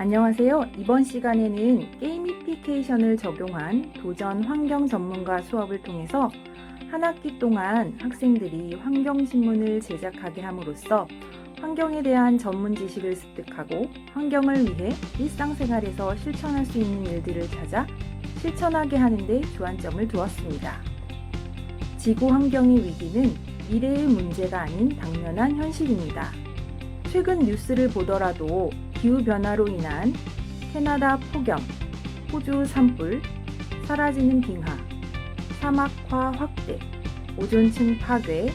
안녕하세요. 이번 시간에는 게이미피케이션을 적용한 도전 환경 전문가 수업을 통해서 한 학기 동안 학생들이 환경신문을 제작하게 함으로써 환경에 대한 전문 지식을 습득하고 환경을 위해 일상생활에서 실천할 수 있는 일들을 찾아 실천하게 하는 데 주안점을 두었습니다. 지구 환경의 위기는 미래의 문제가 아닌 당면한 현실입니다. 최근 뉴스를 보더라도 기후변화로 인한 캐나다 폭염, 호주 산불, 사라지는 빙하, 사막화 확대, 오존층 파괴,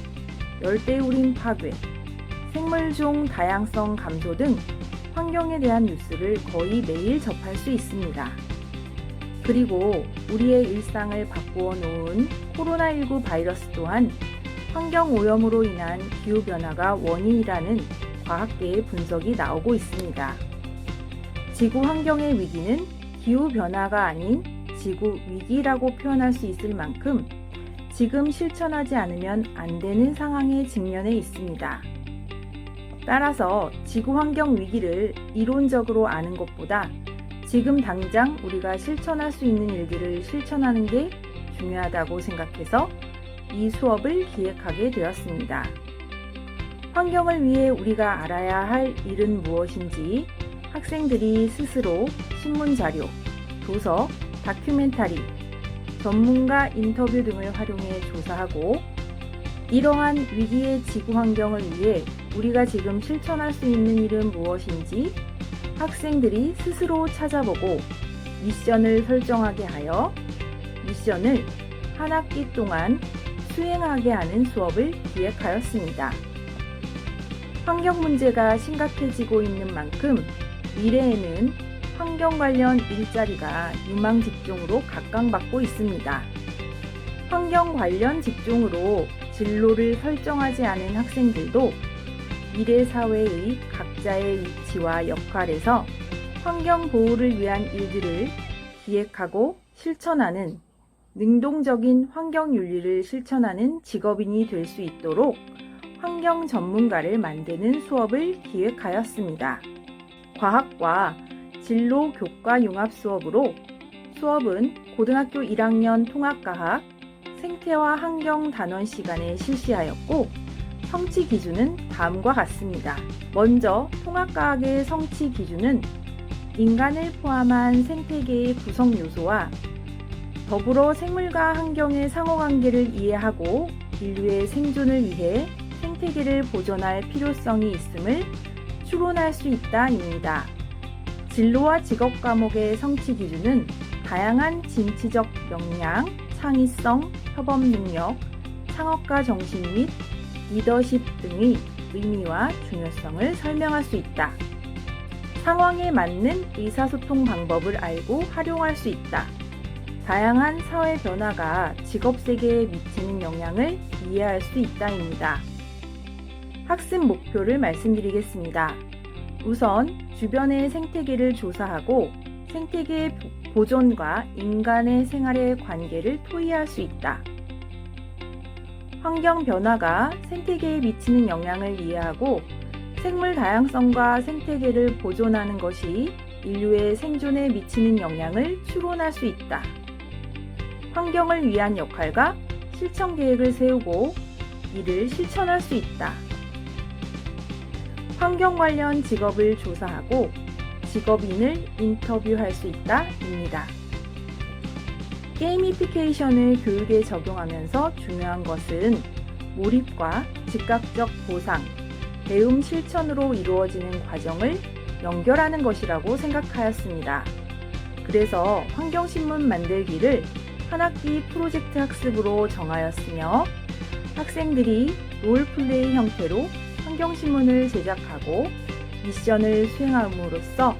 열대우림 파괴, 생물종 다양성 감소 등 환경에 대한 뉴스를 거의 매일 접할 수 있습니다. 그리고 우리의 일상을 바꾸어 놓은 코로나19 바이러스 또한 환경오염으로 인한 기후변화가 원인이라는 과학계의 분석이 나오고 있습니다. 지구 환경의 위기는 기후변화가 아닌 지구 위기라고 표현할 수 있을 만큼 지금 실천하지 않으면 안 되는 상황에 직면해 있습니다. 따라서 지구 환경 위기를 이론적으로 아는 것보다 지금 당장 우리가 실천할 수 있는 일들을 실천하는 게 중요하다고 생각해서 이 수업을 기획하게 되었습니다. 환경을 위해 우리가 알아야 할 일은 무엇인지 학생들이 스스로 신문자료, 도서, 다큐멘터리, 전문가 인터뷰 등을 활용해 조사하고 이러한 위기의 지구 환경을 위해 우리가 지금 실천할 수 있는 일은 무엇인지 학생들이 스스로 찾아보고 미션을 설정하게 하여 미션을 한 학기 동안 수행하게 하는 수업을 기획하였습니다. 환경 문제가 심각해지고 있는 만큼 미래에는 환경 관련 일자리가 유망 직종으로 각광받고 있습니다. 환경 관련 직종으로 진로를 설정하지 않은 학생들도 미래 사회의 각자의 위치와 역할에서 환경 보호를 위한 일들을 기획하고 실천하는 능동적인 환경 윤리를 실천하는 직업인이 될 수 있도록 환경 전문가를 만드는 수업을 기획하였습니다. 과학과 진로 교과 융합 수업으로 수업은 고등학교 1학년 통합과학 생태와 환경 단원 시간에 실시하였고 성취 기준은 다음과 같습니다. 먼저 통합과학의 성취 기준은 인간을 포함한 생태계의 구성 요소와 더불어 생물과 환경의 상호관계를 이해하고 인류의 생존을 위해 생태계를 보존할 필요성이 있음을 추론할 수 있다입니다. 진로와 직업 과목의 성취 기준은 다양한 진취적 역량, 창의성, 협업 능력, 창업가 정신 및 리더십 등의 의미와 중요성을 설명할 수 있다. 상황에 맞는 의사소통 방법을 알고 활용할 수 있다. 다양한 사회 변화가 직업 세계에 미치는 영향을 이해할 수 있다입니다. 학습 목표를 말씀드리겠습니다. 우선 주변의 생태계를 조사하고 생태계 보존과 인간의 생활의 관계를 토의할 수 있다. 환경 변화가 생태계에 미치는 영향을 이해하고 생물 다양성과 생태계를 보존하는 것이 인류의 생존에 미치는 영향을 추론할 수 있다. 환경을 위한 역할과 실천 계획을 세우고 이를 실천할 수 있다. 환경 관련 직업을 조사하고 직업인을 인터뷰할 수 있다입니다. 게이미피케이션을 교육에 적용하면서 중요한 것은 몰입과 즉각적 보상, 배움 실천으로 이루어지는 과정을 연결하는 것이라고 생각하였습니다. 그래서 환경신문 만들기를 한 학기 프로젝트 학습으로 정하였으며 학생들이 롤플레이 형태로 환경신문을 제작하고 미션을 수행함으로써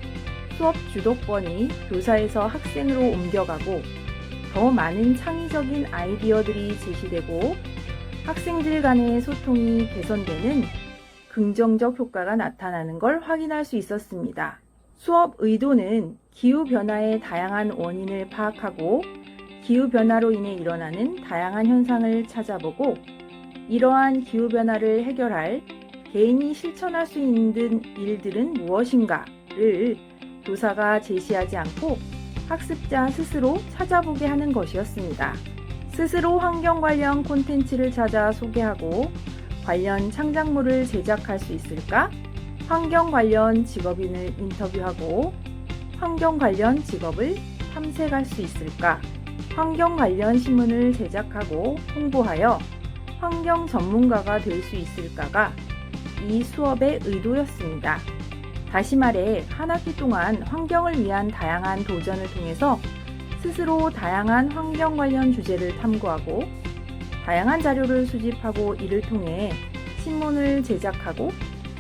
수업 주도권이 교사에서 학생으로 옮겨가고 더 많은 창의적인 아이디어들이 제시되고 학생들 간의 소통이 개선되는 긍정적 효과가 나타나는 걸 확인할 수 있었습니다. 수업 의도는 기후변화의 다양한 원인을 파악하고 기후변화로 인해 일어나는 다양한 현상을 찾아보고 이러한 기후변화를 해결할 개인이 실천할 수 있는 일들은 무엇인가를 교사가 제시하지 않고 학습자 스스로 찾아보게 하는 것이었습니다. 스스로 환경 관련 콘텐츠를 찾아 소개하고 관련 창작물을 제작할 수 있을까? 환경 관련 직업인을 인터뷰하고 환경 관련 직업을 탐색할 수 있을까? 환경 관련 신문을 제작하고 홍보하여 환경 전문가가 될 수 있을까가 이 수업의 의도였습니다. 다시 말해 한 학기 동안 환경을 위한 다양한 도전을 통해서 스스로 다양한 환경 관련 주제를 탐구하고 다양한 자료를 수집하고 이를 통해 신문을 제작하고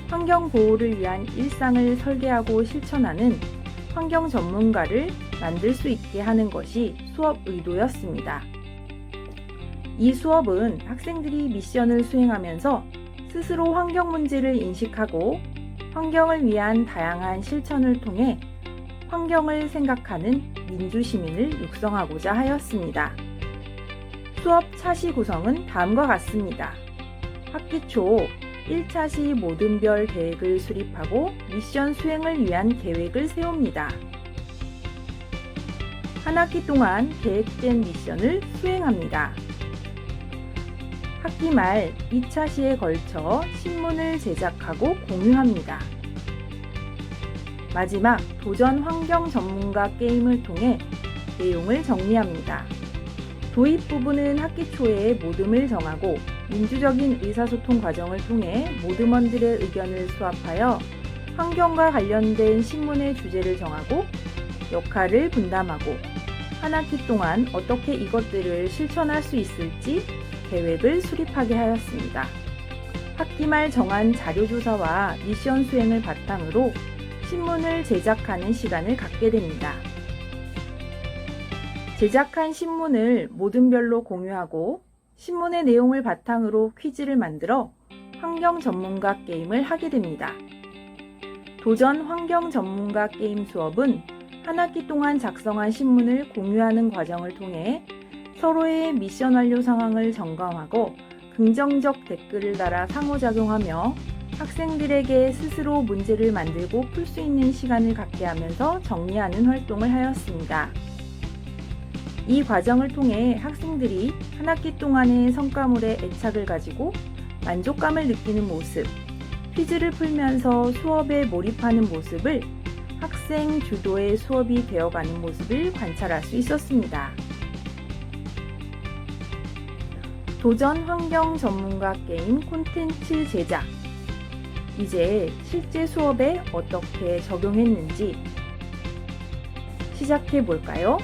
환경 보호를 위한 일상을 설계하고 실천하는 환경 전문가를 만들 수 있게 하는 것이 수업 의도였습니다. 이 수업은 학생들이 미션을 수행하면서 스스로 환경 문제를 인식하고 환경을 위한 다양한 실천을 통해 환경을 생각하는 민주시민을 육성하고자 하였습니다. 수업 차시 구성은 다음과 같습니다. 학기 초 1차 시 모든 별 계획을 수립하고 미션 수행을 위한 계획을 세웁니다. 한 학기 동안 계획된 미션을 수행합니다. 학기 말 2차 시에 걸쳐 신문을 제작하고 공유합니다. 마지막 도전 환경 전문가 게임을 통해 내용을 정리합니다. 도입 부분은 학기 초에 모듬을 정하고 민주적인 의사소통 과정을 통해 모듬원들의 의견을 수합하여 환경과 관련된 신문의 주제를 정하고 역할을 분담하고 한 학기 동안 어떻게 이것들을 실천할 수 있을지 계획을 수립하게 하였습니다. 학기 말 정한 자료조사와 미션 수행을 바탕으로 신문을 제작하는 시간을 갖게 됩니다. 제작한 신문을 모듬별로 공유하고 신문의 내용을 바탕으로 퀴즈를 만들어 환경 전문가 게임을 하게 됩니다. 도전 환경 전문가 게임 수업은 한 학기 동안 작성한 신문을 공유하는 과정을 통해 서로의 미션 완료 상황을 점검하고 긍정적 댓글을 달아 상호작용하며 학생들에게 스스로 문제를 만들고 풀 수 있는 시간을 갖게 하면서 정리하는 활동을 하였습니다. 이 과정을 통해 학생들이 한 학기 동안의 성과물에 애착을 가지고 만족감을 느끼는 모습, 퀴즈를 풀면서 수업에 몰입하는 모습을 학생 주도의 수업이 되어가는 모습을 관찰할 수 있었습니다. 도전 환경 전문가 게임 콘텐츠 제작. 이제 실제 수업에 어떻게 적용했는지 시작해 볼까요?